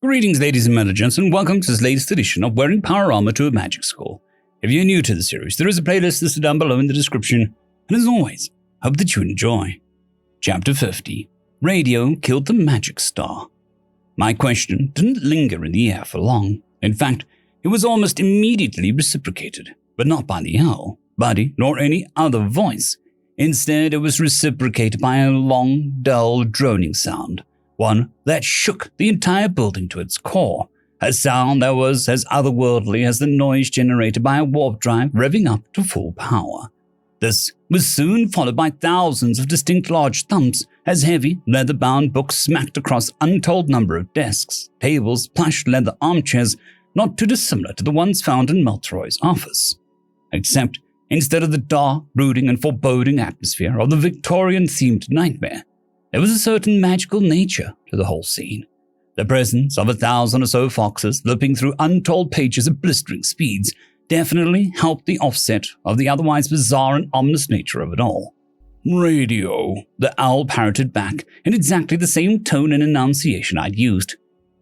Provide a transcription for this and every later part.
Greetings, ladies and gents, and welcome to this latest edition of Wearing Power Armor to a Magic School. If you're new to the series, there is a playlist listed down below in the description, and as always, hope that you enjoy. Chapter 50, Radio Killed the Magic Star. My question didn't linger in the air for long. In fact, it was almost immediately reciprocated, but not by the owl, buddy, nor any other voice. Instead, it was reciprocated by a long, dull, droning sound. One that shook the entire building to its core, a sound that was as otherworldly as the noise generated by a warp drive revving up to full power. This was soon followed by thousands of distinct large thumps as heavy, leather-bound books smacked across untold number of desks, tables, plush leather armchairs, not too dissimilar to the ones found in Meltroy's office. Except, instead of the dark, brooding, and foreboding atmosphere of the Victorian-themed nightmare, there was a certain magical nature to the whole scene. The presence of 1,000 or so foxes looping through untold pages at blistering speeds definitely helped the offset of the otherwise bizarre and ominous nature of it all. Radio, the owl parroted back in exactly the same tone and enunciation I'd used.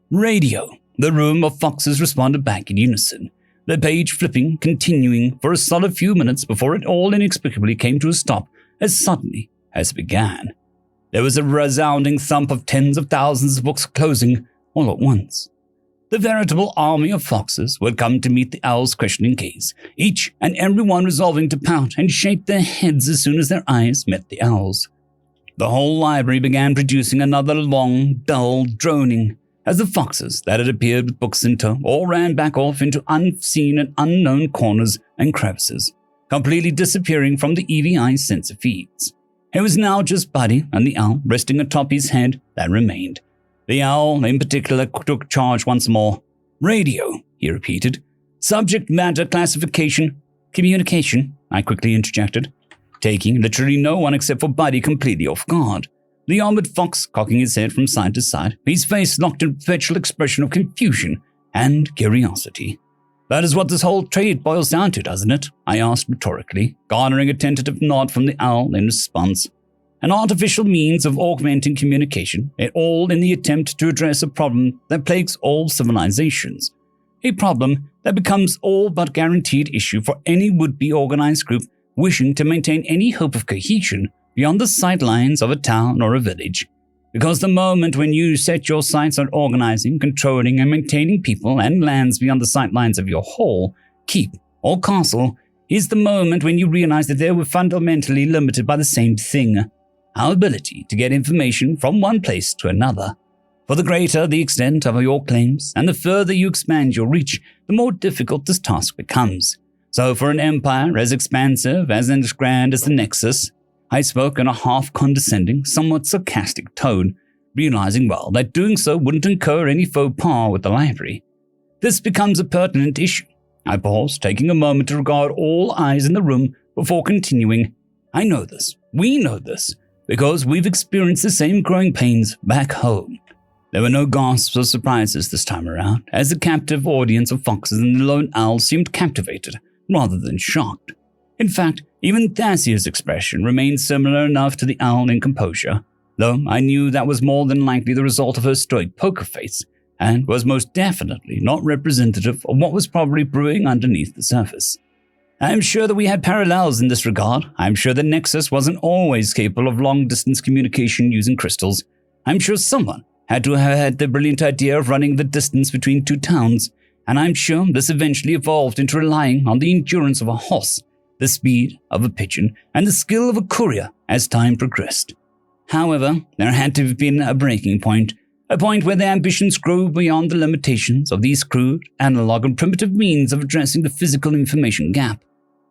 Radio, the room of foxes responded back in unison, the page flipping, continuing for a solid few minutes before it all inexplicably came to a stop as suddenly as it began. There was a resounding thump of tens of thousands of books closing all at once. The veritable army of foxes would come to meet the owl's questioning gaze, each and every one resolving to pout and shake their heads as soon as their eyes met the owl's. The whole library began producing another long, dull droning, as the foxes that had appeared with books in tow all ran back off into unseen and unknown corners and crevices, completely disappearing from the EVI's sensor feeds. It was now just Buddy and the owl resting atop his head that remained. The owl, in particular, took charge once more. Radio, he repeated. Subject matter classification. Communication, I quickly interjected, taking literally no one except for Buddy completely off guard. The armored fox cocking his head from side to side, his face locked in a perpetual expression of confusion and curiosity. That is what this whole trade boils down to, doesn't it? I asked rhetorically, garnering a tentative nod from the owl in response. An artificial means of augmenting communication, it all in the attempt to address a problem that plagues all civilizations. A problem that becomes all but guaranteed issue for any would-be organized group wishing to maintain any hope of cohesion beyond the sightlines of a town or a village. Because the moment when you set your sights on organizing, controlling, and maintaining people and lands beyond the sightlines of your hall, keep, or castle, is the moment when you realize that they were fundamentally limited by the same thing, our ability to get information from one place to another. For the greater the extent of your claims, and the further you expand your reach, the more difficult this task becomes. So for an empire as expansive and as grand as the Nexus, I spoke in a half-condescending, somewhat sarcastic tone, realizing well that doing so wouldn't incur any faux pas with the library. This becomes a pertinent issue. I paused, taking a moment to regard all eyes in the room before continuing. I know this, we know this, because we've experienced the same growing pains back home. There were no gasps or surprises this time around, as the captive audience of foxes and the lone owl seemed captivated, rather than shocked. In fact, even Thasia's expression remained similar enough to the owl in composure, though I knew that was more than likely the result of her stoic poker face, and was most definitely not representative of what was probably brewing underneath the surface. I am sure that we had parallels in this regard. I am sure the Nexus wasn't always capable of long-distance communication using crystals. I am sure someone had to have had the brilliant idea of running the distance between two towns, and I am sure this eventually evolved into relying on the endurance of a horse, the speed of a pigeon, and the skill of a courier as time progressed. However, there had to have been a breaking point, a point where their ambitions grew beyond the limitations of these crude, analog, and primitive means of addressing the physical information gap.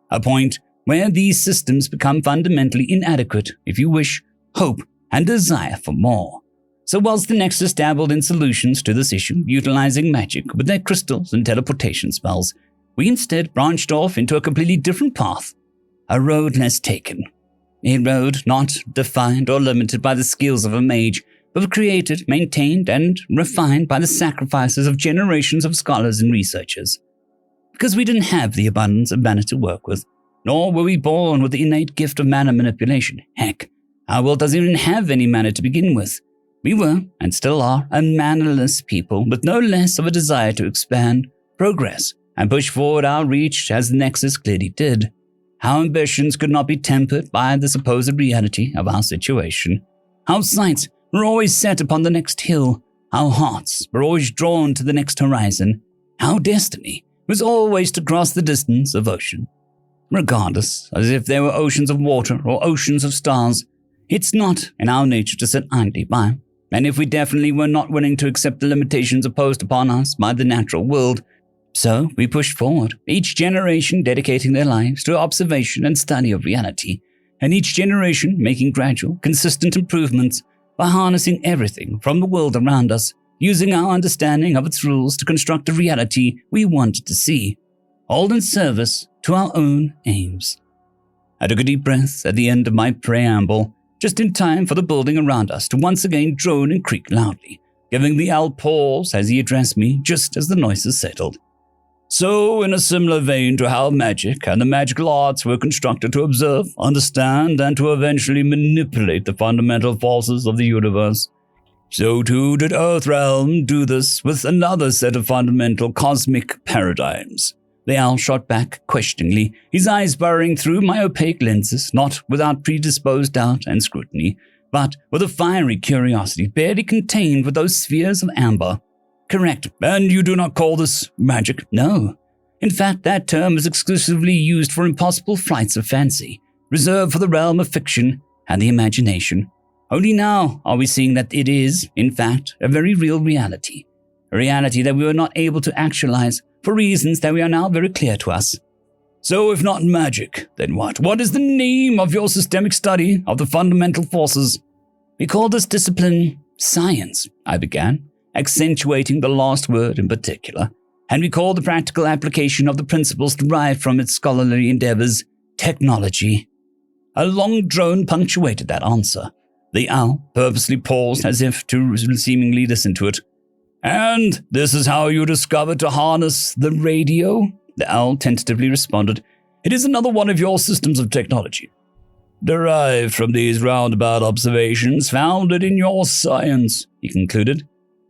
A point where these systems become fundamentally inadequate, if you wish, hope, and desire for more. So whilst the Nexus dabbled in solutions to this issue, utilizing magic with their crystals and teleportation spells, we instead branched off into a completely different path, a road less taken. A road not defined or limited by the skills of a mage, but created, maintained, and refined by the sacrifices of generations of scholars and researchers. Because we didn't have the abundance of mana to work with, nor were we born with the innate gift of mana manipulation. Heck, our world doesn't even have any mana to begin with. We were, and still are, a mannerless people with no less of a desire to expand, progress, and push forward our reach as the Nexus clearly did. Our ambitions could not be tempered by the supposed reality of our situation. Our sights were always set upon the next hill. Our hearts were always drawn to the next horizon. Our destiny was always to cross the distance of ocean. Regardless, as if there were oceans of water or oceans of stars, it's not in our nature to sit idly by. And if we definitely were not willing to accept the limitations imposed upon us by the natural world, so we pushed forward, each generation dedicating their lives to observation and study of reality, and each generation making gradual, consistent improvements by harnessing everything from the world around us, using our understanding of its rules to construct a reality we wanted to see, all in service to our own aims. I took a deep breath at the end of my preamble, just in time for the building around us to once again drone and creak loudly, giving the owl pause as he addressed me just as the noises settled. So, in a similar vein to how magic and the magical arts were constructed to observe, understand, and to eventually manipulate the fundamental forces of the universe, so too did Earthrealm do this with another set of fundamental cosmic paradigms. The owl shot back questioningly, his eyes burrowing through my opaque lenses, not without predisposed doubt and scrutiny, but with a fiery curiosity barely contained with those spheres of amber. Correct. And you do not call this magic? No. In fact, that term is exclusively used for impossible flights of fancy, reserved for the realm of fiction and the imagination. Only now are we seeing that it is, in fact, a very real reality. A reality that we were not able to actualize for reasons that we are now very clear to us. So if not magic, then what? What is the name of your systemic study of the fundamental forces? We call this discipline science, I began, accentuating the last word in particular, and we call the practical application of the principles derived from its scholarly endeavors technology. A long drone punctuated that answer. The owl purposely paused as if to seemingly listen to it. And this is how you discovered to harness the radio? The owl tentatively responded. It is another one of your systems of technology, derived from these roundabout observations founded in your science, he concluded.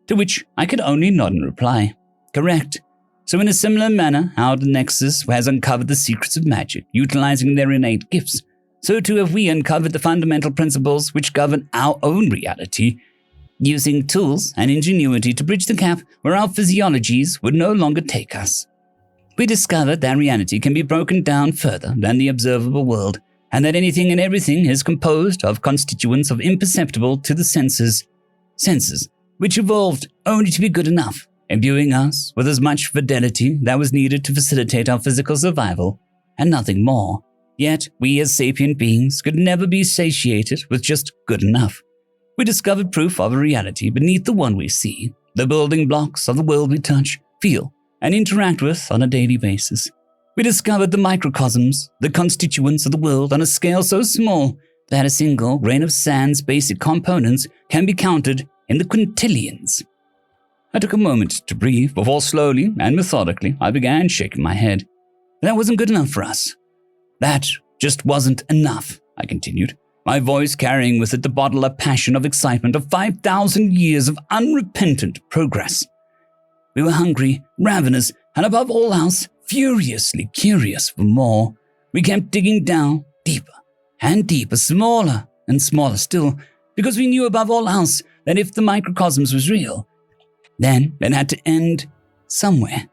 To which I could only nod in reply. Correct. So in a similar manner, how the Nexus has uncovered the secrets of magic, utilizing their innate gifts, so too have we uncovered the fundamental principles which govern our own reality, using tools and ingenuity to bridge the gap where our physiologies would no longer take us. We discovered that reality can be broken down further than the observable world, and that anything and everything is composed of constituents of imperceptible to the senses, which evolved only to be good enough, imbuing us with as much fidelity that was needed to facilitate our physical survival, and nothing more. Yet, we as sapient beings could never be satiated with just good enough. We discovered proof of a reality beneath the one we see, the building blocks of the world we touch, feel, and interact with on a daily basis. We discovered the microcosms, the constituents of the world on a scale so small that a single grain of sand's basic components can be counted in the quintillions. I took a moment to breathe before slowly and methodically I began shaking my head. That wasn't good enough for us. That just wasn't enough, I continued, my voice carrying with it the bottle of passion of excitement of 5,000 years of unrepentant progress. We were hungry, ravenous, and above all else, furiously curious for more. We kept digging down deeper and deeper, smaller and smaller still, because we knew above all else that if the microcosmos was real, then it had to end somewhere.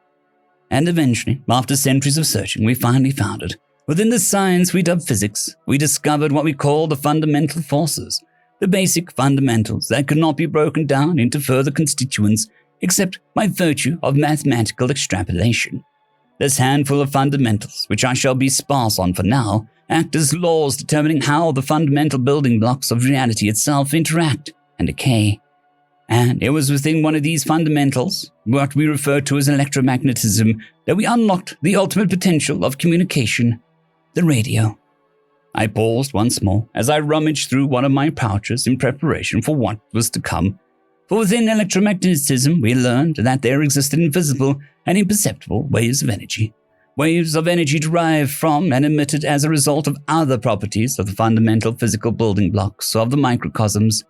And eventually, after centuries of searching, we finally found it. Within the science we dub physics, we discovered what we call the fundamental forces, the basic fundamentals that could not be broken down into further constituents except by virtue of mathematical extrapolation. This handful of fundamentals, which I shall be sparse on for now, act as laws determining how the fundamental building blocks of reality itself interact and decay. And it was within one of these fundamentals, what we refer to as electromagnetism, that we unlocked the ultimate potential of communication, the radio. I paused once more as I rummaged through one of my pouches in preparation for what was to come. For within electromagnetism, we learned that there existed invisible and imperceptible waves of energy derived from and emitted as a result of other properties of the fundamental physical building blocks of the microcosms.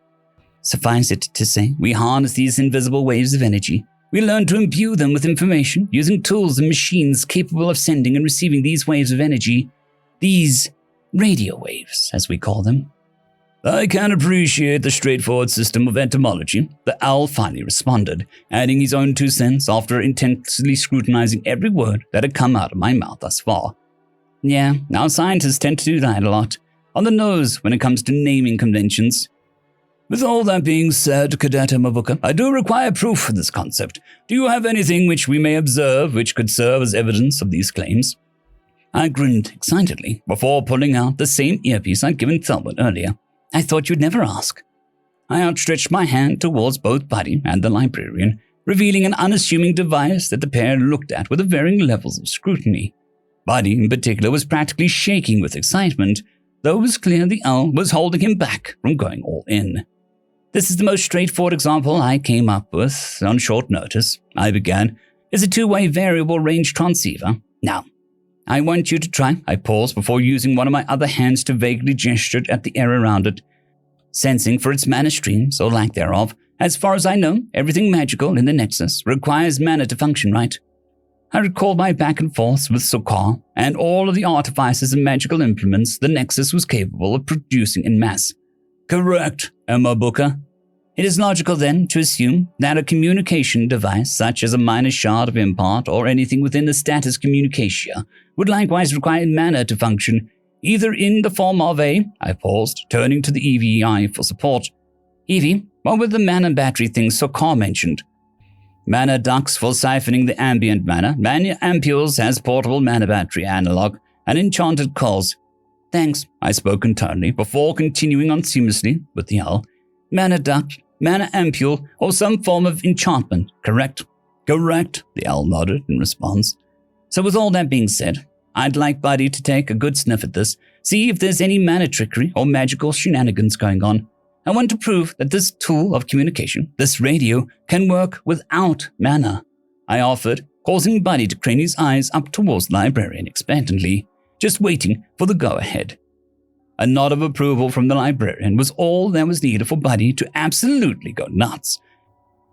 Suffice it to say, we harness these invisible waves of energy. We learn to imbue them with information, using tools and machines capable of sending and receiving these waves of energy. These radio waves, as we call them. I can appreciate the straightforward system of etymology, the owl finally responded, adding his own 2 cents after intensely scrutinizing every word that had come out of my mouth thus far. Yeah, our scientists tend to do that a lot. On the nose when it comes to naming conventions. With all that being said, Cadet Mabuka, I do require proof for this concept. Do you have anything which we may observe which could serve as evidence of these claims? I grinned excitedly before pulling out the same earpiece I'd given Thelbert earlier. I thought you'd never ask. I outstretched my hand towards both Buddy and the librarian, revealing an unassuming device that the pair looked at with varying levels of scrutiny. Buddy, in particular, was practically shaking with excitement, though it was clear the owl was holding him back from going all in. This is the most straightforward example I came up with on short notice, I began. It's a 2-way variable range transceiver. Now, I want you to try. I paused before using one of my other hands to vaguely gesture at the air around it, sensing for its mana streams, or lack thereof. As far as I know, everything magical in the Nexus requires mana to function, right? I recalled my back and forth with Sokar and all of the artifices and magical implements the Nexus was capable of producing in mass. Correct, Emma Booker. It is logical, then, to assume that a communication device, such as a minor shard of impart or anything within the status communicatia, would likewise require mana to function, either in the form of a... I paused, turning to the EVI for support. Evie, what were the mana battery things Sokar mentioned? Mana ducts for siphoning the ambient mana, mana ampules as portable mana battery analog, and enchanted cores. Thanks, I spoke internally before continuing on seamlessly with the owl. Mana duct, mana ampule, or some form of enchantment, correct? Correct, the owl nodded in response. So with all that being said, I'd like Buddy to take a good sniff at this, see if there's any mana trickery or magical shenanigans going on. I want to prove that this tool of communication, this radio, can work without mana. I offered, causing Buddy to crane his eyes up towards the librarian expectantly, just waiting for the go-ahead. A nod of approval from the librarian was all that was needed for Buddy to absolutely go nuts,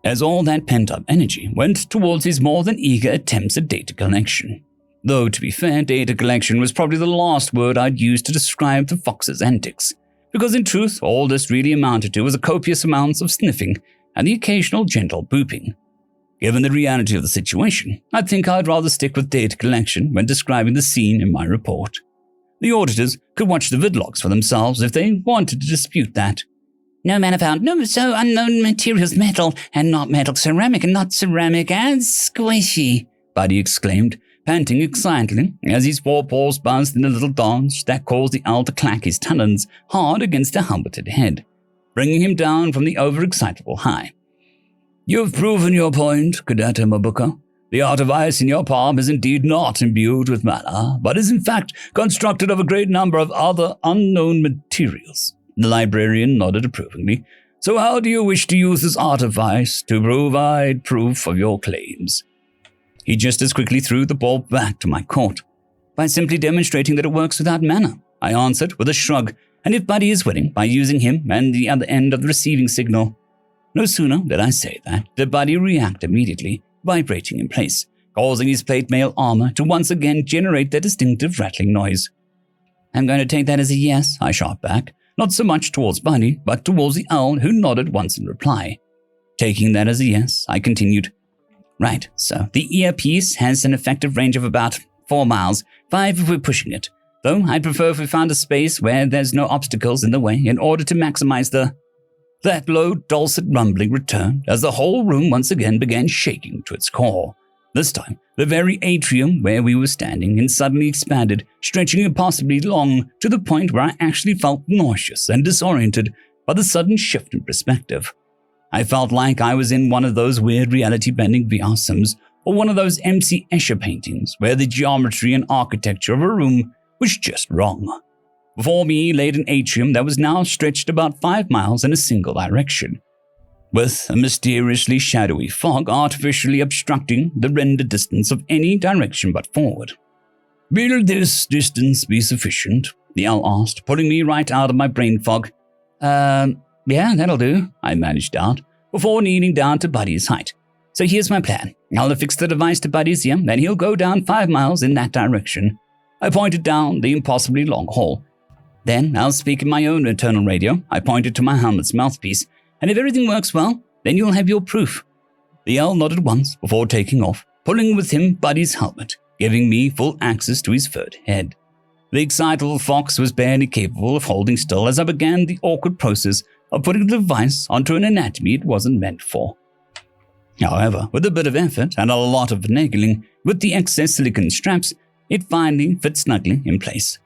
as all that pent-up energy went towards his more than eager attempts at data collection. Though, to be fair, data collection was probably the last word I'd use to describe the fox's antics, because in truth, all this really amounted to was a copious amounts of sniffing and the occasional gentle booping. Given the reality of the situation, I think I'd rather stick with data collection when describing the scene in my report. The auditors could watch the vidlogs for themselves if they wanted to dispute that. No mana found, no so unknown materials, metal, and not metal, ceramic, and not ceramic, and squishy, Buddy exclaimed, panting excitedly as his forepaws buzzed in a little dance that caused the owl to clack his talons hard against a helmeted head, bringing him down from the overexcitable high. You've proven your point, Cadet Mabuka. The artifice in your palm is indeed not imbued with mana, but is in fact constructed of a great number of other unknown materials. The librarian nodded approvingly. So how do you wish to use this artifice to provide proof of your claims? He just as quickly threw the ball back to my court. By simply demonstrating that it works without mana, I answered with a shrug, and if Buddy is willing, by using him and the other end of the receiving signal. No sooner did I say that, did Buddy react immediately, vibrating in place, causing his plate mail armor to once again generate that distinctive rattling noise. I'm going to take that as a yes, I shot back, not so much towards Buddy, but towards the owl who nodded once in reply. Taking that as a yes, I continued. Right, so the earpiece has an effective range of about 4 miles, 5 if we're pushing it, though I'd prefer if we found a space where there's no obstacles in the way in order to maximize the... That low, dulcet rumbling returned as the whole room once again began shaking to its core. This time, the very atrium where we were standing suddenly expanded, stretching impossibly long to the point where I actually felt nauseous and disoriented by the sudden shift in perspective. I felt like I was in one of those weird reality-bending VR sims or one of those MC Escher paintings where the geometry and architecture of a room was just wrong. Before me laid an atrium that was now stretched about 5 miles in a single direction, with a mysteriously shadowy fog artificially obstructing the rendered distance of any direction but forward. Will this distance be sufficient? The owl asked, pulling me right out of my brain fog. Yeah, that'll do, I managed out, before kneeling down to Buddy's height. So here's my plan. I'll affix the device to Buddy's ear, and he'll go down 5 miles in that direction. I pointed down the impossibly long hall. Then I'll speak in my own internal radio. I pointed to my helmet's mouthpiece, and if everything works well, then you'll have your proof. The owl nodded once before taking off, pulling with him Buddy's helmet, giving me full access to his furred head. The excitable fox was barely capable of holding still as I began the awkward process of putting the device onto an anatomy it wasn't meant for. However, with a bit of effort and a lot of finagling with the excess silicone straps, it finally fit snugly in place.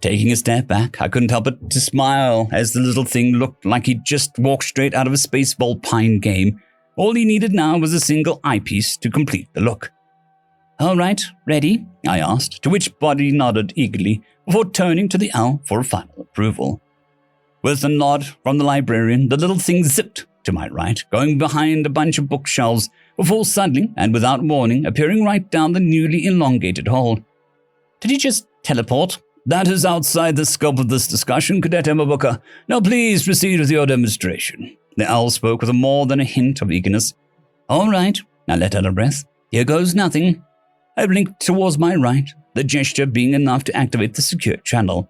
Taking a step back, I couldn't help but to smile as the little thing looked like he'd just walked straight out of a Spaceball Pine game. All he needed now was a single eyepiece to complete the look. All right, ready? I asked, to which Buddy nodded eagerly before turning to the owl for a final approval. With a nod from the librarian, the little thing zipped to my right, going behind a bunch of bookshelves, before suddenly, and without warning, appearing right down the newly elongated hall. Did he just teleport? That is outside the scope of this discussion, Cadet Emma Booker. Now please proceed with your demonstration. The owl spoke with more than a hint of eagerness. All right, I let out a breath. Here goes nothing. I blinked towards my right, the gesture being enough to activate the secure channel.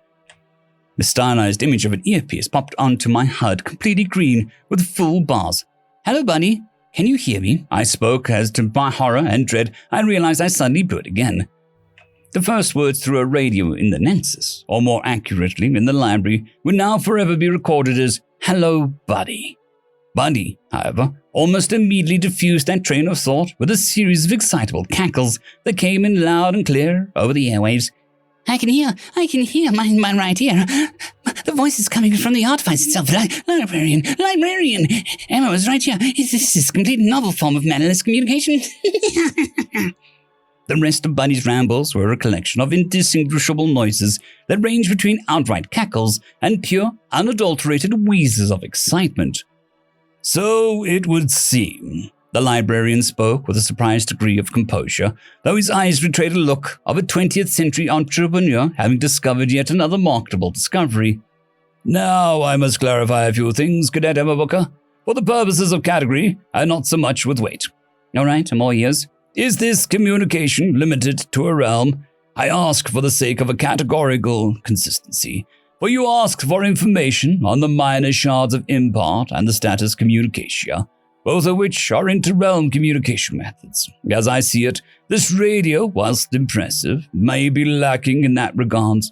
The stylized image of an earpiece popped onto my HUD, completely green, with full bars. Hello, Buddy. Can you hear me? I spoke as, to my horror and dread, I realized I suddenly blew it again. The first words through a radio in the Nexus, or more accurately in the library, would now forever be recorded as, Hello, Buddy. Buddy, however, almost immediately diffused that train of thought with a series of excitable cackles that came in loud and clear over the airwaves. I can hear my right ear. The voice is coming from the artifice itself. Librarian. Emma was right here. This is a complete novel form of mannerless communication. The rest of Buddy's rambles were a collection of indistinguishable noises that ranged between outright cackles and pure, unadulterated wheezes of excitement. So it would seem, the librarian spoke with a surprised degree of composure, though his eyes betrayed a look of a 20th century entrepreneur having discovered yet another marketable discovery. Now I must clarify a few things, Cadet Emma Booker, for the purposes of category and not so much with weight. All right, I'm all ears. Is this communication limited to a realm? I ask for the sake of a categorical consistency. For you ask for information on the minor shards of impart and the status communicatia, both of which are inter-realm communication methods. As I see it, this radio, whilst impressive, may be lacking in that regard.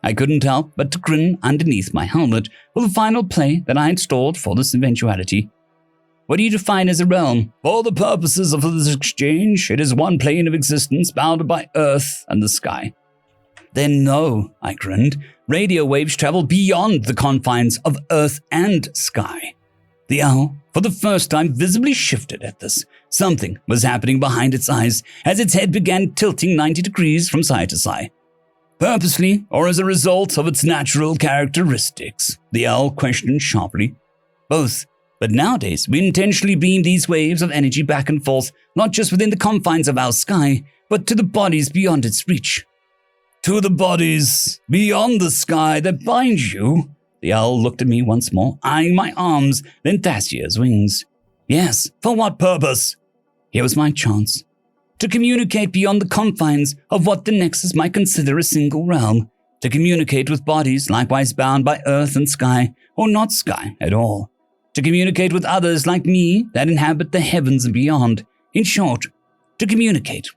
I couldn't help but to grin underneath my helmet for the final play that I had stored for this eventuality. What do you define as a realm? For the purposes of this exchange, it is one plane of existence bounded by Earth and the sky. Then no, I grinned. Radio waves travel beyond the confines of Earth and sky. The owl, for the first time, visibly shifted at this. Something was happening behind its eyes as its head began tilting 90 degrees from side to side. Purposely, or as a result of its natural characteristics? The owl questioned sharply. Both. But nowadays, we intentionally beam these waves of energy back and forth, not just within the confines of our sky, but to the bodies beyond its reach. To the bodies beyond the sky that bind you? The owl looked at me once more, eyeing my arms, then Thasia's wings. Yes, for what purpose? Here was my chance. To communicate beyond the confines of what the Nexus might consider a single realm. To communicate with bodies likewise bound by earth and sky, or not sky at all. To communicate with others like me that inhabit the heavens and beyond. In short, to communicate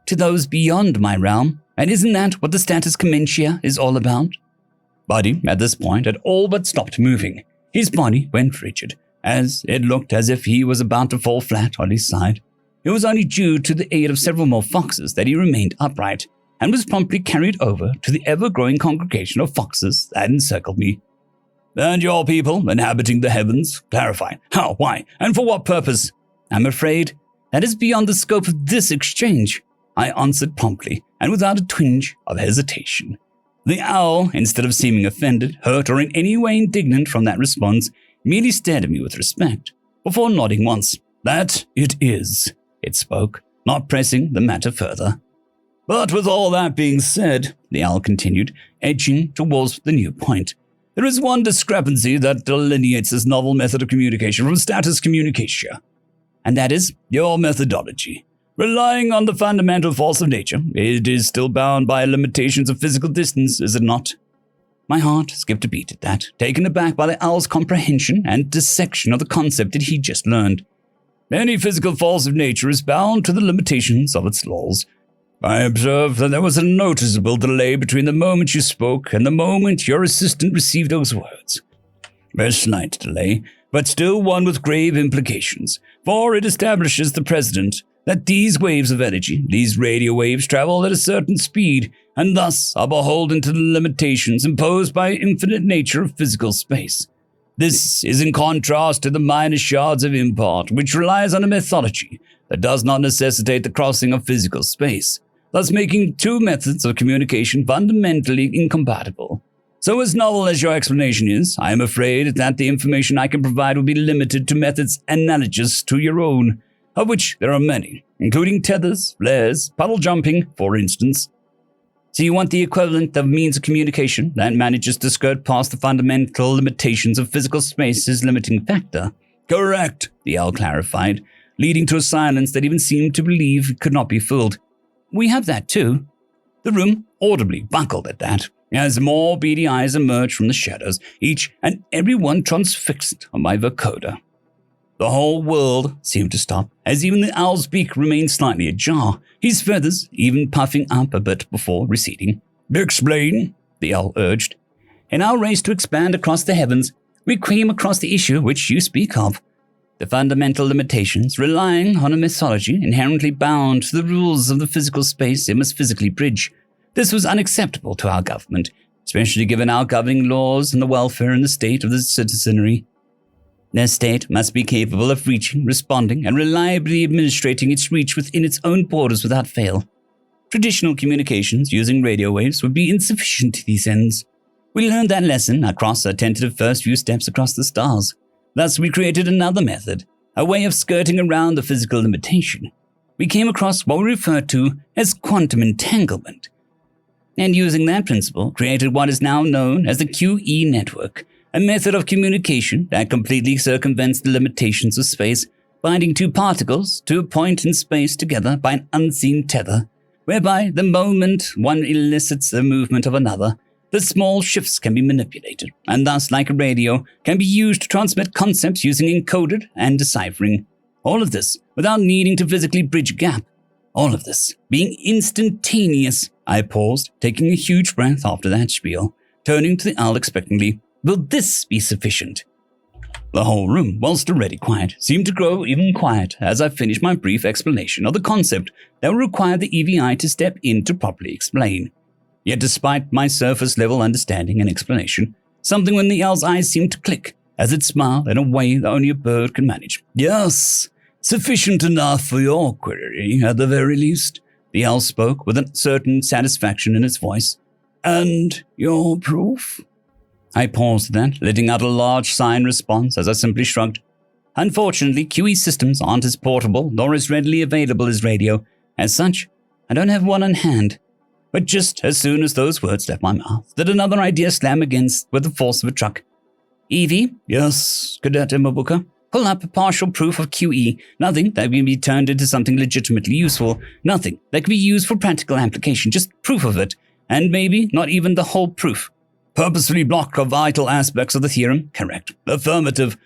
to those beyond my realm. And isn't that what the status commencia is all about? Buddy, at this point, had all but stopped moving. His body went rigid, as it looked as if he was about to fall flat on his side. It was only due to the aid of several more foxes that he remained upright, and was promptly carried over to the ever-growing congregation of foxes that encircled me. And your people inhabiting the heavens? Clarify. How, why, and for what purpose? I'm afraid that is beyond the scope of this exchange, I answered promptly, and without a twinge of hesitation. The owl, instead of seeming offended, hurt, or in any way indignant from that response, merely stared at me with respect, before nodding once. That it is, it spoke, not pressing the matter further. But with all that being said, the owl continued, edging towards the new point, There is one discrepancy that delineates this novel method of communication from status communicatia, and that is your methodology. Relying on the fundamental force of nature, it is still bound by limitations of physical distance, is it not? My heart skipped a beat at that, taken aback by the owl's comprehension and dissection of the concept that he just learned. Any physical force of nature is bound to the limitations of its laws. I observed that there was a noticeable delay between the moment you spoke and the moment your assistant received those words. A slight delay, but still one with grave implications, for it establishes the precedent that these waves of energy, these radio waves, travel at a certain speed, and thus are beholden to the limitations imposed by infinite nature of physical space. This is in contrast to the minor shards of import, which relies on a methodology that does not necessitate the crossing of physical space, thus making two methods of communication fundamentally incompatible. So as novel as your explanation is, I am afraid that the information I can provide will be limited to methods analogous to your own, of which there are many, including tethers, flares, puddle jumping, for instance. So you want the equivalent of means of communication that manages to skirt past the fundamental limitations of physical space's limiting factor? Correct, the owl clarified, leading to a silence that even seemed to believe it could not be filled. We have that too. The room audibly buckled at that, as more beady eyes emerged from the shadows, each and every one transfixed on my vocoder. The whole world seemed to stop, as even the owl's beak remained slightly ajar, his feathers even puffing up a bit before receding. Explain, the owl urged. In our race to expand across the heavens, we came across the issue which you speak of. The fundamental limitations, relying on a mythology inherently bound to the rules of the physical space it must physically bridge. This was unacceptable to our government, especially given our governing laws and the welfare and the state of the citizenry. Their state must be capable of reaching, responding, and reliably administrating its reach within its own borders without fail. Traditional communications using radio waves would be insufficient to these ends. We learned that lesson across our tentative first few steps across the stars. Thus, we created another method, a way of skirting around the physical limitation. We came across what we refer to as quantum entanglement, and using that principle, created what is now known as the QE network, a method of communication that completely circumvents the limitations of space, binding two particles to a point in space together by an unseen tether, whereby the moment one elicits the movement of another, the small shifts can be manipulated, and thus, like a radio, can be used to transmit concepts using encoded and deciphering. All of this without needing to physically bridge a gap. All of this being instantaneous. I paused, taking a huge breath after that spiel, turning to the owl expectantly. Will this be sufficient? The whole room, whilst already quiet, seemed to grow even quiet as I finished my brief explanation of the concept that would require the EVI to step in to properly explain. Yet despite my surface-level understanding and explanation, something in the owl's eyes seemed to click as it smiled in a way that only a bird can manage. Yes, sufficient enough for your query, at the very least, the owl spoke with a certain satisfaction in its voice. And your proof? I paused then, letting out a large sigh in response as I simply shrugged. Unfortunately, QE systems aren't as portable nor as readily available as radio. As such, I don't have one on hand. But just as soon as those words left my mouth, did another idea slam against with the force of a truck. Evie? Yes, Cadet Immobuka. Pull up a partial proof of QE. Nothing that can be turned into something legitimately useful. Nothing that can be used for practical application. Just proof of it. And maybe not even the whole proof. Purposefully block vital aspects of the theorem? Correct. Affirmative.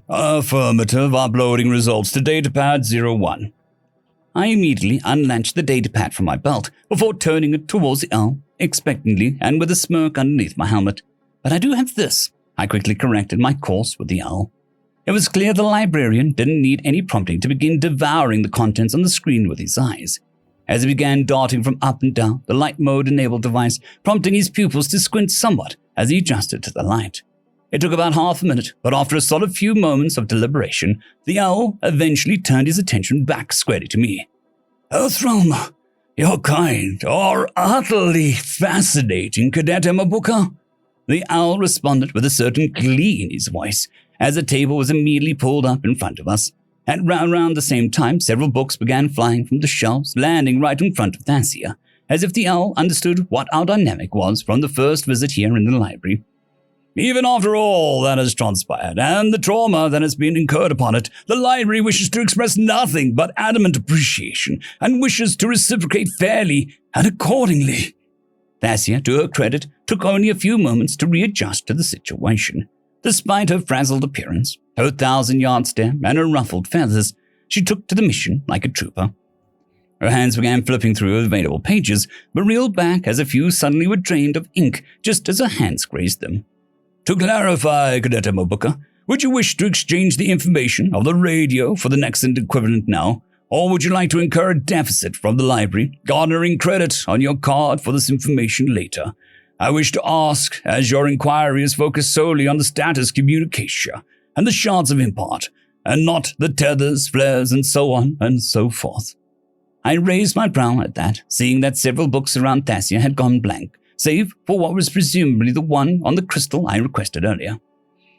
Uploading results to datapad 01. I immediately unlatched the datapad from my belt before turning it towards the owl, expectantly and with a smirk underneath my helmet. But I do have this. I quickly corrected my course with the owl. It was clear the librarian didn't need any prompting to begin devouring the contents on the screen with his eyes. As he began darting from up and down the light mode-enabled device, prompting his pupils to squint somewhat as he adjusted to the light. It took about half a minute, but after a solid few moments of deliberation, the owl eventually turned his attention back squarely to me. Earthrealm, your kind are utterly fascinating, Cadet Immobuka. The owl responded with a certain glee in his voice, as a table was immediately pulled up in front of us. At around the same time, several books began flying from the shelves, landing right in front of Thasia, as if the owl understood what our dynamic was from the first visit here in the library. Even after all that has transpired, and the trauma that has been incurred upon it, the library wishes to express nothing but adamant appreciation, and wishes to reciprocate fairly and accordingly. Thasia, to her credit, took only a few moments to readjust to the situation. Despite her frazzled appearance, her 1,000-yard stare, and her ruffled feathers, she took to the mission like a trooper. Her hands began flipping through available pages, but reeled back as a few suddenly were drained of ink just as her hands grazed them. To clarify, Cadet Emma Booker, would you wish to exchange the information of the radio for the next equivalent now, or would you like to incur a deficit from the library, garnering credit on your card for this information later? I wish to ask, as your inquiry is focused solely on the status communicatia and the shards of impart, and not the tethers, flares, and so on and so forth. I raised my brow at that, seeing that several books around Thasia had gone blank, save for what was presumably the one on the crystal I requested earlier.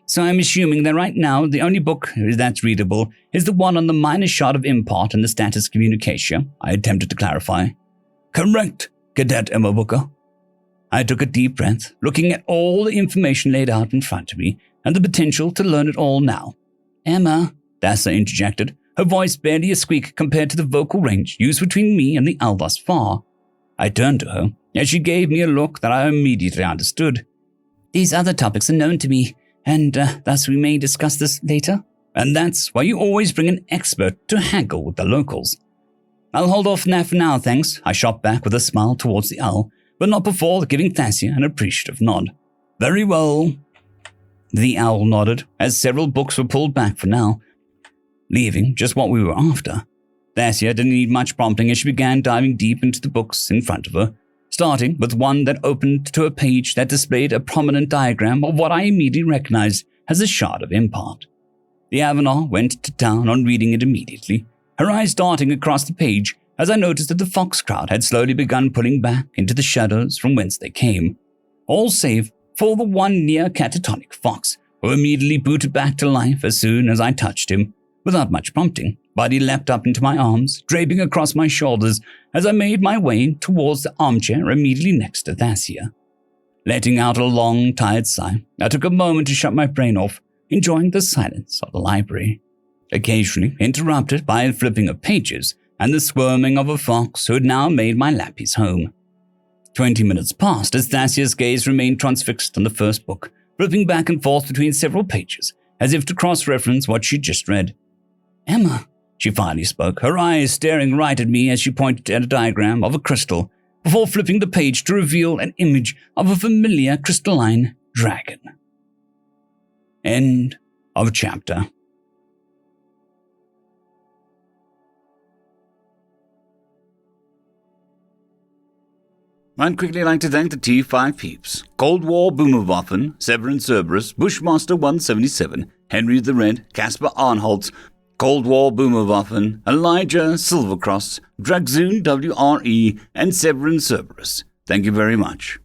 So I'm assuming that right now the only book that's readable is the one on the minor shard of impart and the status communicatia, I attempted to clarify. Correct, Cadet Emma Booker. I took a deep breath, looking at all the information laid out in front of me and the potential to learn it all now. Emma, Thasia interjected, her voice barely a squeak compared to the vocal range used between me and the owl thus far. I turned to her, as she gave me a look that I immediately understood. These other topics are known to me, and thus we may discuss this later. And that's why you always bring an expert to haggle with the locals. I'll hold off that for now, thanks, I shot back with a smile towards the owl, but not before giving Thasia an appreciative nod. Very well. The owl nodded, as several books were pulled back for now, leaving just what we were after. Thasia didn't need much prompting as she began diving deep into the books in front of her, starting with one that opened to a page that displayed a prominent diagram of what I immediately recognized as a shard of impart. The Avenor went to town on reading it immediately, her eyes darting across the page as I noticed that the fox crowd had slowly begun pulling back into the shadows from whence they came, all save for the one near catatonic fox, who immediately booted back to life as soon as I touched him. Without much prompting, Buddy leapt up into my arms, draping across my shoulders as I made my way towards the armchair immediately next to Thasia. Letting out a long, tired sigh, I took a moment to shut my brain off, enjoying the silence of the library, occasionally interrupted by the flipping of pages and the squirming of a fox who had now made my lap his home. 20 minutes passed as Thasia's gaze remained transfixed on the first book, flipping back and forth between several pages, as if to cross-reference what she'd just read. Emma, she finally spoke, her eyes staring right at me as she pointed at a diagram of a crystal, before flipping the page to reveal an image of a familiar crystalline dragon. End of chapter. I'd quickly like to thank the T5 peeps: Cold War Boomerwaffen, Severin Cerberus, Bushmaster 177, HenryTheRed, Casper Arnholtz, Cold War Boomerwaffen, Elijah Silvercross, Dragzoon W.R.E, and Severin Cerberus. Thank you very much.